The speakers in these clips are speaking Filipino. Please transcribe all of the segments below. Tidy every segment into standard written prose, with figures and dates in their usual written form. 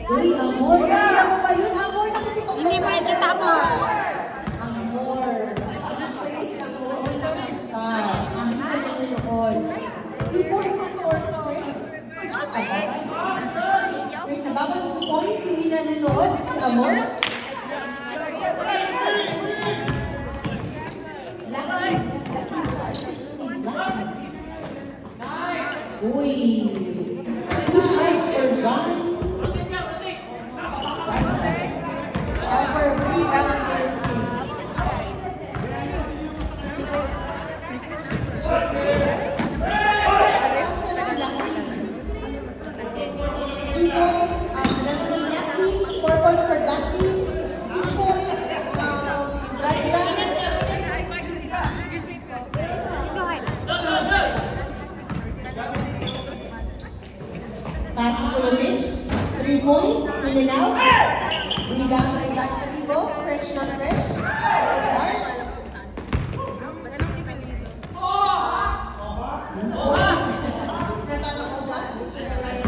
Uy, Amor. Nakita mo ba yun? Amor, nakita mo ba? Hindi mo nakita, Amor. Amor. Please, Amor. Wala ka siya. Hindi ka nanonood. Keyboard mo to, Chris. Chris, sa bawat 2 points, hindi nanonood. Amor. Uy. 2 shots for John. Number 3, number 3 points, another black team, 4 points for black team, 3 points, black John. Pass to Rich, 3 points, in and out. Rebound by John Calibo, fresh not fresh. Start. Napakakuha, it's the right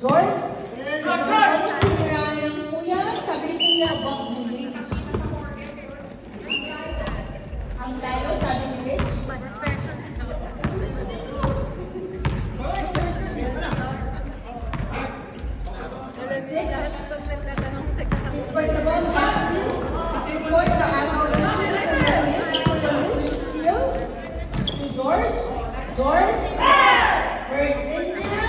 George, ano siniraan ng kuya? Sabi ni kuya, wag mo Rich. Ang talo, sabi ni Rich. 6 points the ball, Captain. 2 points the angle. Kuya Rich, steal. To George. George. Virginia.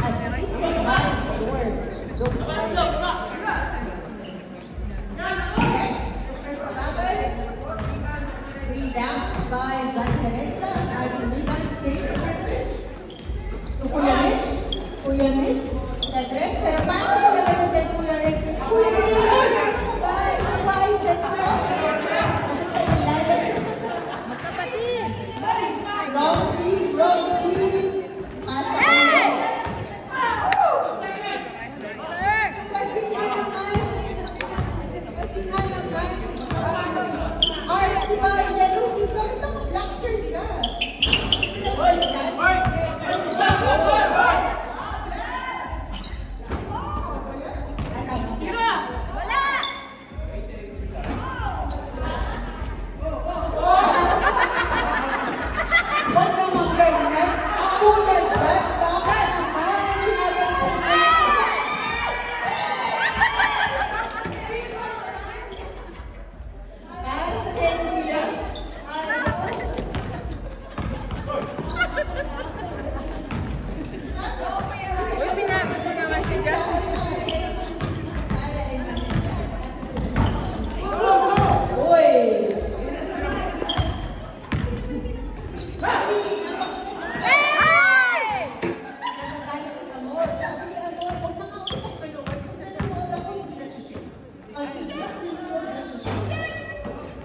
Assisted by George. Next, first ababay. Rebound by John Canecha. Rebound to Kuya Rich. Kuya Rich. Sa dress, pero paano talaga yung kay Kuya Rich? Kuya Rich, sabay, sabay, sentro. Wrong team, wrong team. Pasa ulit. Kasi nga naman. Art, diba, yellow team. Bakit ako black shirt ka? Pinapalitan?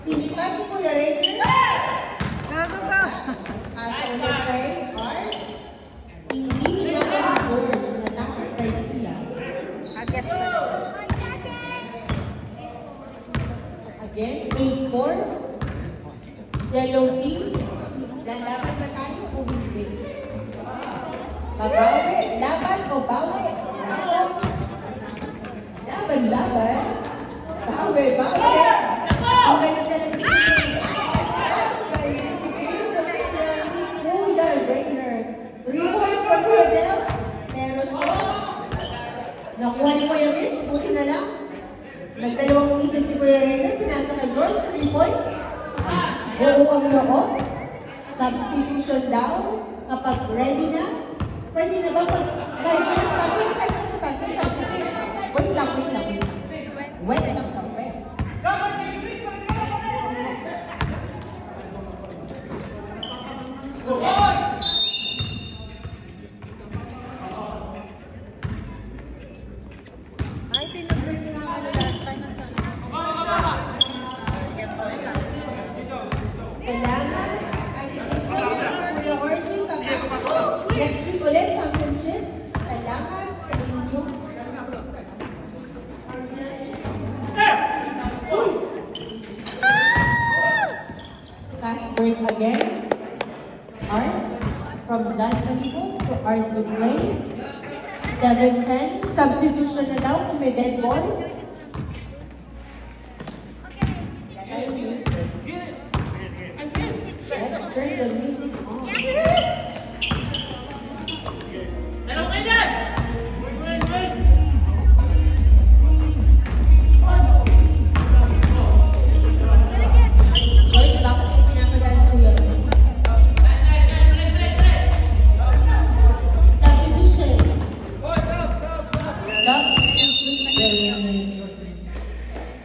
Sinipati ko yung rin. Gago ka. Asa ulit kay Art. Hindi hinapin ni George na dapat kayo lang. Again, 8-4. Yellow team. Lalaban ba tayo o hindi? Babawi. Laban o bawi? Laban. Laban, laban. Bawi, bawi. Ang galing talaga ni Kuya Rainer. 3 points for Kuya Del. Pero shot. Nakuha ni Kuya Rich. Buti na lang. Nagdalawang isip si Kuya Rainer. Pinasa kay George. 3 points. Buo ang loob. Substitution daw. Kapag ready na. Pwede na ba pag 5 minutes pa? Wait, 5 seconds. Wait lang. Wait lang daw. Wait. Ay, tinagay ko yung last time na Salamat. Kuya Orly, next week ulit, championship. again. Art from John Calibo to Art Duglay. 7-10. Substitution na daw kung may dead ball. Let's turn the music on. George, bakit mo pinapadaan ko yun? Substitution.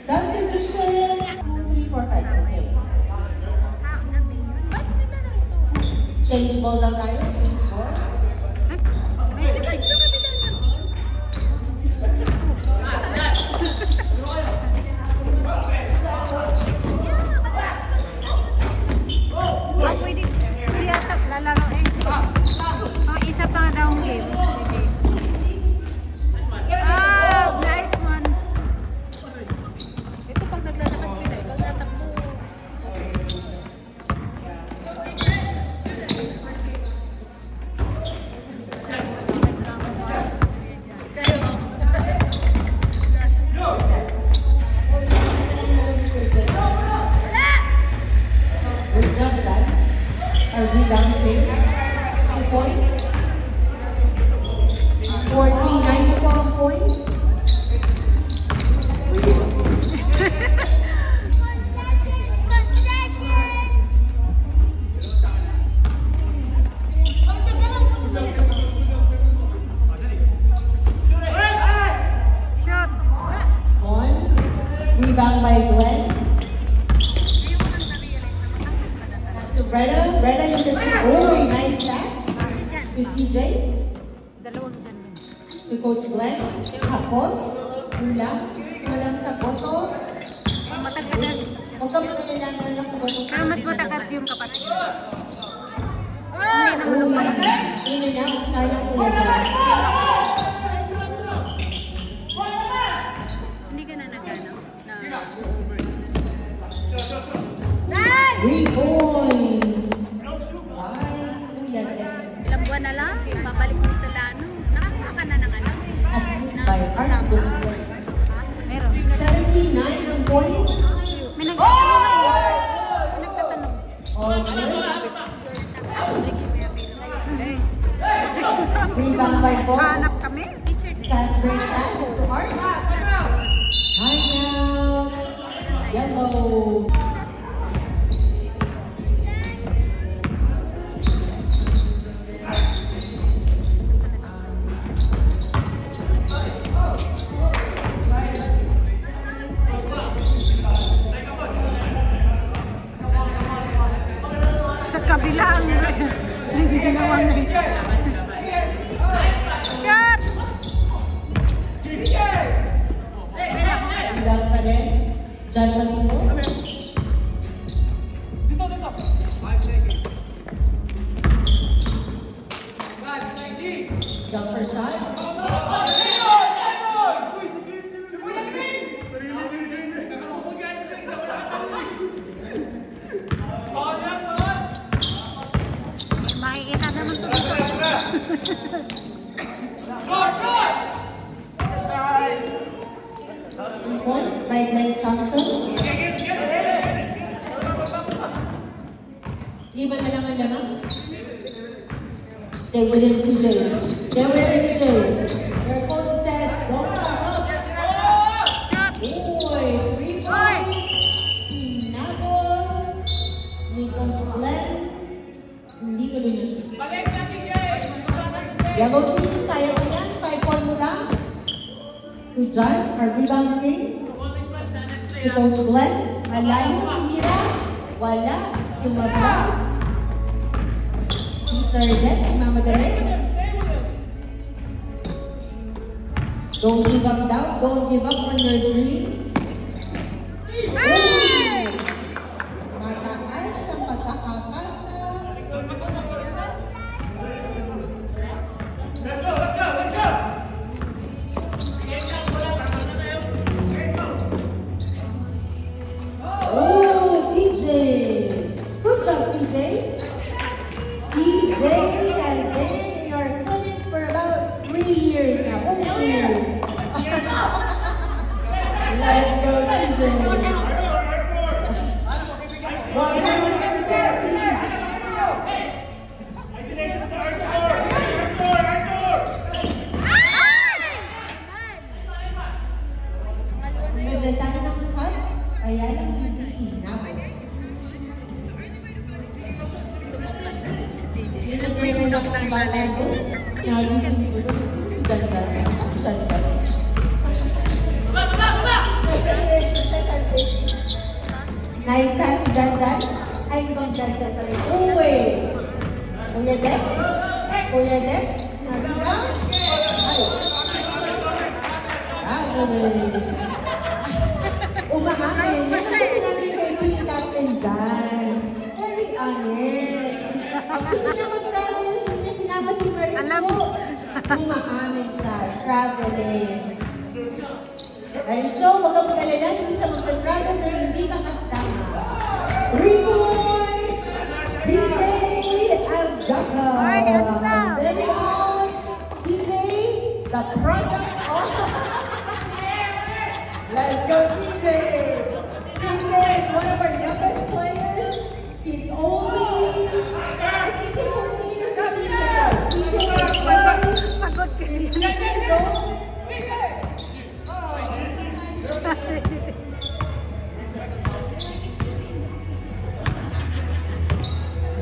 Substitution. 2, 3, 4, 5. Okay. Change ball daw tayo. Change ball. Pwede yata lalaro eh. Oh, isa pa nga daw ang game. Ah, nice one. Ito pag naglalakad sila, pag natakbo. Good job, Dad. Are we done with 2 points? 14, 94 points. Shot. One. Rebound by Glenn. To Reda. Reda, you can shoot. Oh, nice pass. To TJ. Dalawang dyan. To Coach Glenn. Tapos, kulang. Kulang sa boto. Matagal na. Huwag ka mag-alala, meron ako boto. Pero mas matagal yung kapatid. Hindi naman Oh, naman. in and out. Sayang kuya dyan. Hindi ka na nagano. 3 points. Why? Kuya Dex. Ilang buwan na lang, babalik mo sa Lano. Nakakawa ka na ng anak. Assist by Art Duglay. Meron. 79 ang points. May nagtatanong. Okay. Hey. Rebound by Paul. Hanap kami. Teacher din. Pass break pass to Art. Timeout. Yellow. Sa kabila ang ginawa na ito. Shot! Rebound pa rin. John Malino. Jumper shot. Makikita naman ito. 3 points by Glenn Johnson. 5 na lang ang lamang. Stay with him, TJ. Stay with him, TJ. Your coach said, don't come up. Shot! Boy, 3 points. Pinabol ni Coach Glenn. Hindi tuloy na siya. Yellow team, kaya mo yan. 5 points lang. To John, our rebound king. To Coach Glenn. Malayo, tinira. Wala. Sumabla. Si Sir Dex, si Mama Dalay. Don't give up now. Don't give up on your dream. Hey! Mataas ang pagkakapasa. Oh, TJ. Good job, TJ. has been in our clinic for about 3 years now. Oh, let's go, TJ. 100% teach. Ganda sana ng cut. Ayan ang PPE naman. Yung nag-relax ng bala ko, nagising ko doon. Si Dandan. Ang Dandan. Nice pass si Dandan. Ay, ibang Dandan pa rin. Uwe! Kuya Dex. Kuya Dex. Nabigyan. Ay. Umahamin. Yan ang sinabi kay Team Captain Jan. Very honest. Pag gusto niya mag-travel, hindi niya sinama si Maricho. Umaamin siya. Traveling. Maricho, huwag kang mag-alala. Hindi siya mag-travel na hindi ka kasama. Report! DJ Agdaga. Very on. DJ, the product of... Let's go, TJ! TJ is one of our youngest players. He's only... Is TJ 14 or 15 years old? TJ is Pagod kasi. 15 years old.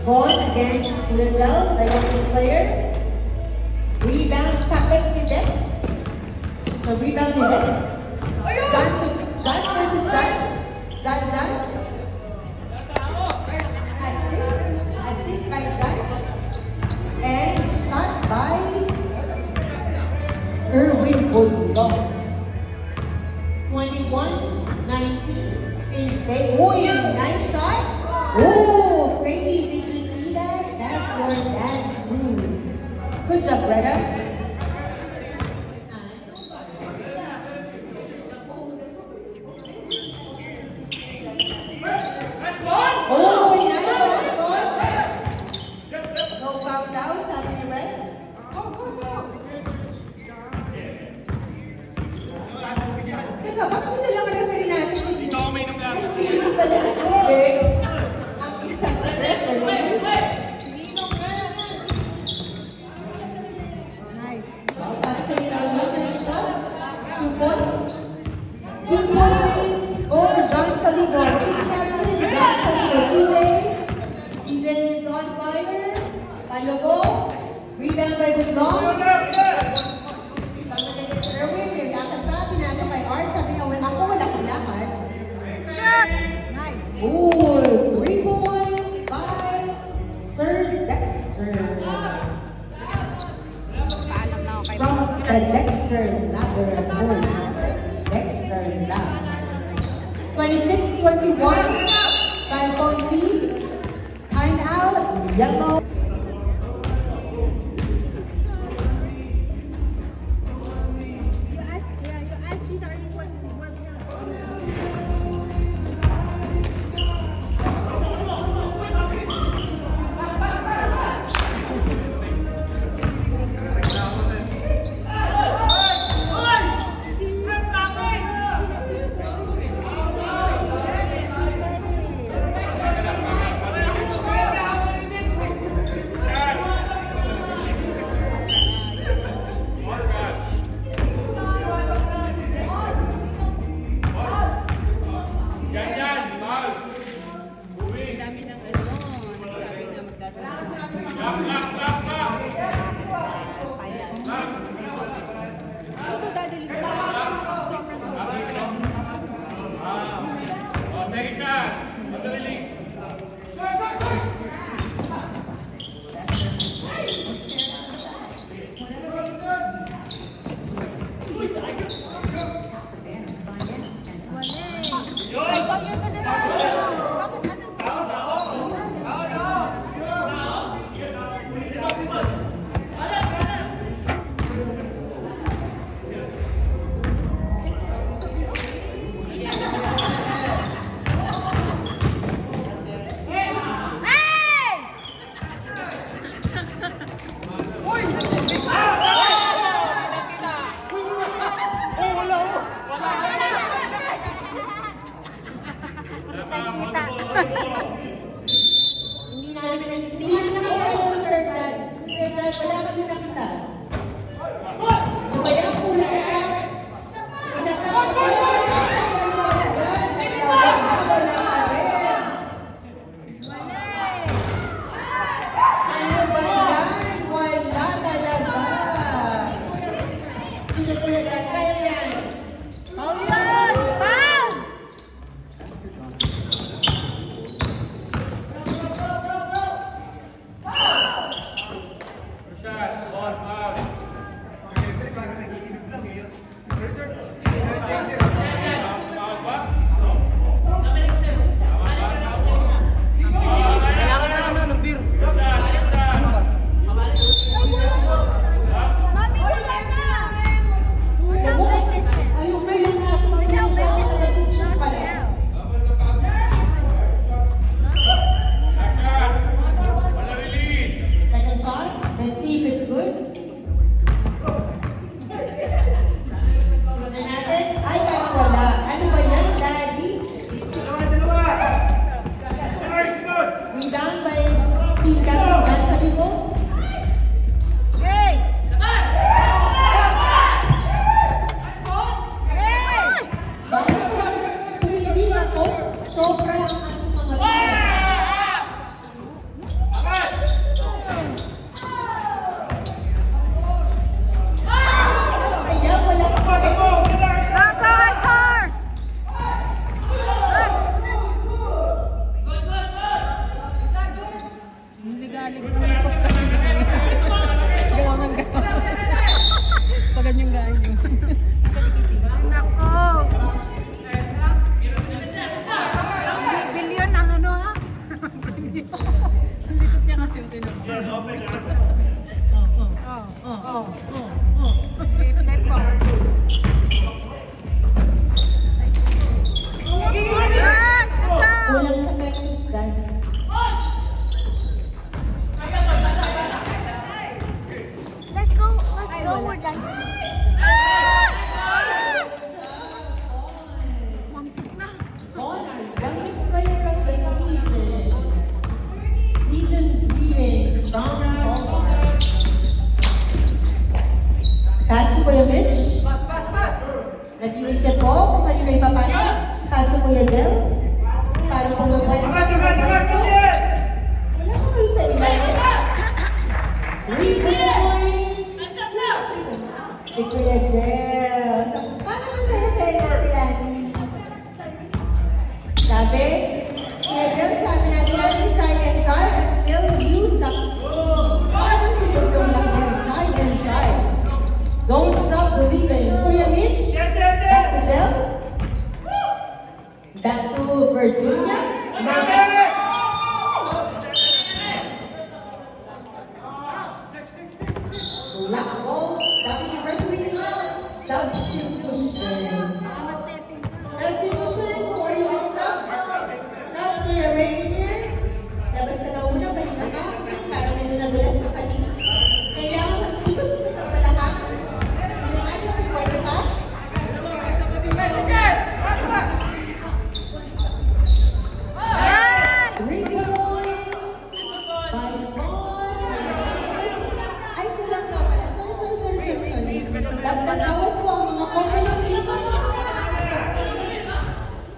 Vaughn against Lugel, the youngest player. Rebound, tapik ni Dex. So rebound ni Dex. John versus John. John. Assist by John. And shot by Erwin Bulldog. 21-19 in Bay. Oh, nice shot. Oh, Brady, did you see that? That's your dance move. Good job, Greta. Oh, nice basketball. No foul down, sabi ni Red. Teka, bakit isa lang referee natin? Hindi pala. Ang isang referee. Nice. Para sa Rinaldo, Maricho. 2 points. 2 points for John Calibo. Team captain, John Calibo. TJ is on fire. Calibo. Rebound by Budlong. Pagmadali si Erwin, may reaction pa. Pinasok kay Art. Sabi niya, well, ako wala kong lahat. Shot! Nice. Ooh, 3 points by Sir Dexter. Paalam na ako kay From the Dexter Laboratory. Dexter Lab. 26-21. 5-point lead. Time out. Yellow. Second shot. Let's see if it's good. Tignan natin. Ay, parang wala. Ano ba yan, Daddy? Rebound by Team Captain John Calibo. Hey! Hey! Bakit kung hindi na po, sobra ang ating mga tao. Kaya wala po. Go, Hector! Hindi galing ng likop kasi gawa ng gawa. Pag ganyan galing. Nako! Bilyon ang ano ha? Ang likop niya kasi yung pinag- Flip po. Kulang sa techniques, Daddy. Let's go. We're done. Mampik na. On our youngest player of the season. Season greetings from Omar. Pass to Kuya Mitch. Nag-iisip po kung kanino ipapasa. Pass to Kuya Del. Para pumapwesto. Wala pa kayo sa ilalim. 3 points. Si Kuya Del. Paano ang saya-saya ng Tilani? Sabi, Kuya Del, sabi natin natin, try and try until you succeed. Parang si Bugong lang din, try and try. Don't stop believing. Kuya Mitch, back to Del. Back to Virginia. Black ball, sabi ni referee, substitution. Substitution, who are you on sub? Sub to your Rainier. Labas ka na una, pahinga ka. Kasi parang medyo nadulas ka kanina. Kailangan mag-ikot-ikot ka pala ha. Hindi natin kung pwede pa. Yan! 3 points. By Von. Ay, kulang na pala. Sorry. Dagdag bawas po ang mga kopilang dito.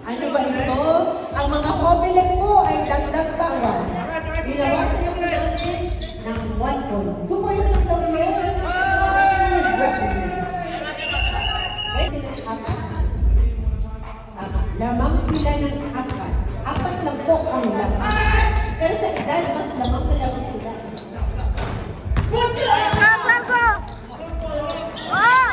Ano ba ito? Ang mga kopilang po ay dagdag bawas. Binawasan na po natin ng 1 point. 2 points lang daw yun. Sabi ni referee. Wait, sila ng apat? Tama. Lamang sila ng apat. Apat lang po ang lamang. Pero sa edad, mas lamang na lamang sila. Go! Oh!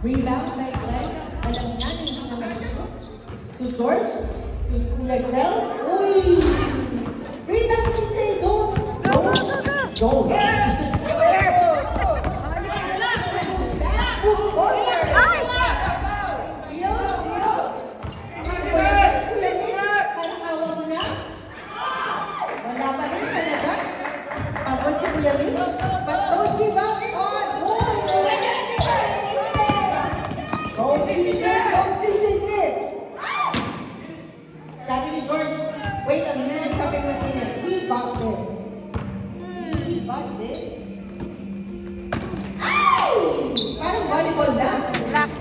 Rebound by Glenn. Alam niya na hindi na masushoot. To George. To Kuya Jel. Uy! Rebound to say don't. Don't. Back to forward. Ay! Steal. Kuya Mitch. Parang awa mo na. Wala pa rin talaga. Pagod si Kuya Mitch. But don't give up on. Go TJ did. Sabi ni George, wait a minute, sabi mo minute. He got this. Ay! Parang volleyball lang. Black.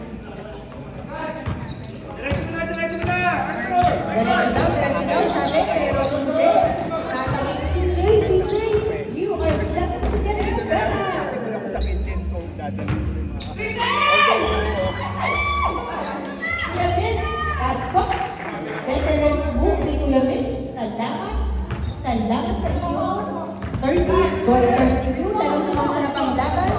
Diretso daw, sabi, pero hindi. Sabi ni TJ, you are definitely getting better. Siguro ko sa kitchen ko dadalhin. Kuya Mitch, pasok. Veteran move ni Kuya Mitch. Salamat sa iyo. 30 Goal 32, lalong sumasarap ang laban.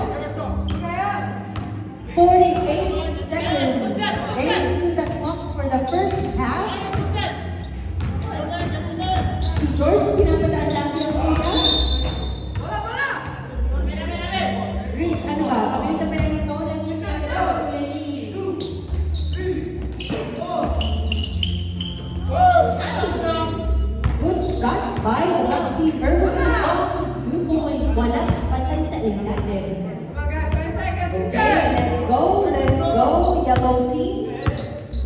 48 seconds in the clock for the first half. Si George, pinapadaan lagi ang kuya. Rich, ano ba? Pagalitan pa lang ito, lagi yung pinapadaan ang kuya ni. Good shot by the back team. Irvin Ball, 2 points. Wala patay sa ilalim. Okay, let's go, yellow team.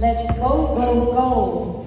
Let's go, go, go.